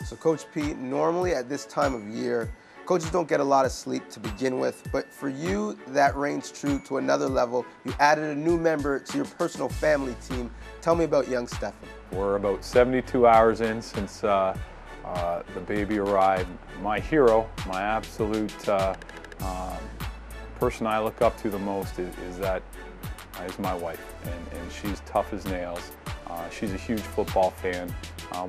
So Coach P, normally at this time of year, coaches don't get a lot of sleep to begin with, but for you, that reigns true to another level. You added a new member to your personal family team. Tell me about young Stefan. We're about 72 hours in since the baby arrived. My hero, my absolute person I look up to the most is my wife, and she's tough as nails. She's a huge football fan.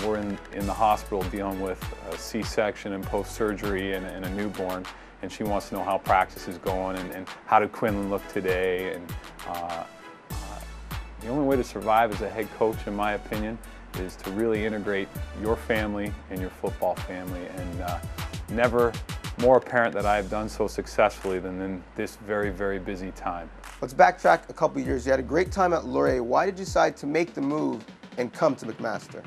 We're in the hospital dealing with a C-section and post-surgery and a newborn, and she wants to know how practice is going and how did Quinlan look today. And the only way to survive as a head coach, in my opinion, is to really integrate your family and your football family, and never more apparent that I have done so successfully than in this very, very busy time. Let's backtrack a couple years. You had a great time at Laurier. Why did you decide to make the move and come to McMaster?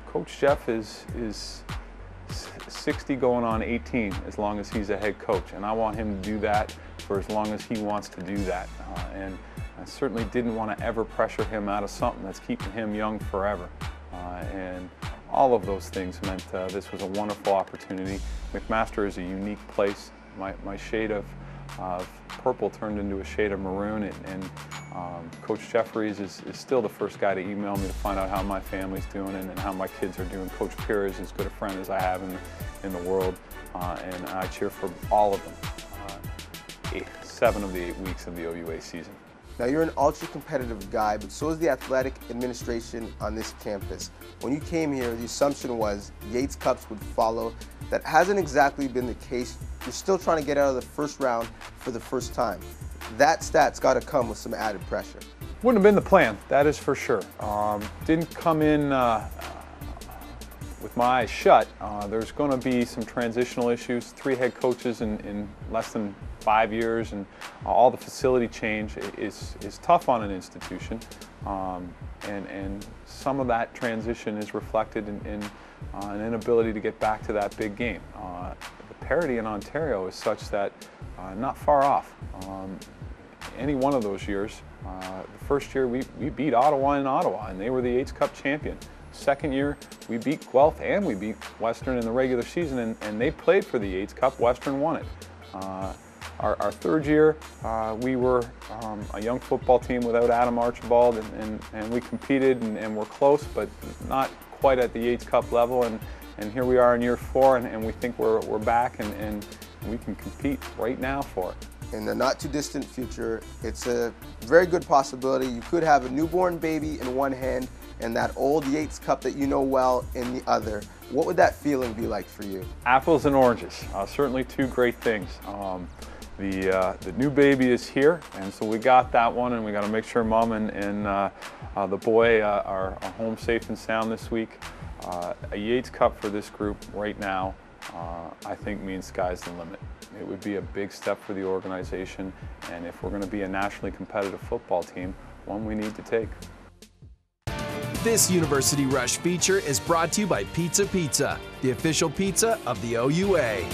Coach Jeff is 60 going on 18 as long as he's a head coach, and I want him to do that for as long as he wants to do that. And I certainly didn't want to ever pressure him out of something that's keeping him young forever. And all of those things meant this was a wonderful opportunity. McMaster is a unique place. My shade of purple turned into a shade of maroon, and Coach Jeffries is still the first guy to email me to find out how my family's doing and how my kids are doing. Coach Pierre is as good a friend as I have in the world, and I cheer for all of them 7 of the 8 weeks of the OUA season. Now, you're an ultra-competitive guy, but so is the athletic administration on this campus. When you came here, the assumption was Yates Cups would follow. That hasn't exactly been the case. You're still trying to get out of the first round for the first time. That stat's got to come with some added pressure. Wouldn't have been the plan, that is for sure. Didn't come in with my eyes shut. There's going to be some transitional issues. 3 head coaches in less than 5 years, and all the facility change is tough on an institution, and some of that transition is reflected in an inability to get back to that big game. The parity in Ontario is such that not far off. Any one of those years, the first year we beat Ottawa in Ottawa, and they were the Yates Cup champion. Second year, we beat Guelph and we beat Western in the regular season, and they played for the Yates Cup. Western won it. Our third year, we were a young football team without Adam Archibald, and we competed and were close, but not quite at the Yates Cup level. And here we are in year 4, and we think we're back, and we can compete right now for it. In the not too distant future, it's a very good possibility you could have a newborn baby in one hand and that old Yates Cup that you know well in the other. What would that feeling be like for you? Apples and oranges, certainly 2 great things. The new baby is here, and so we got that one, and we got to make sure Mom and the boy are home safe and sound this week. A Yates Cup for this group right now, I think means sky's the limit. It would be a big step for the organization, and if we're going to be a nationally competitive football team, one we need to take. This University Rush feature is brought to you by Pizza Pizza, the official pizza of the OUA.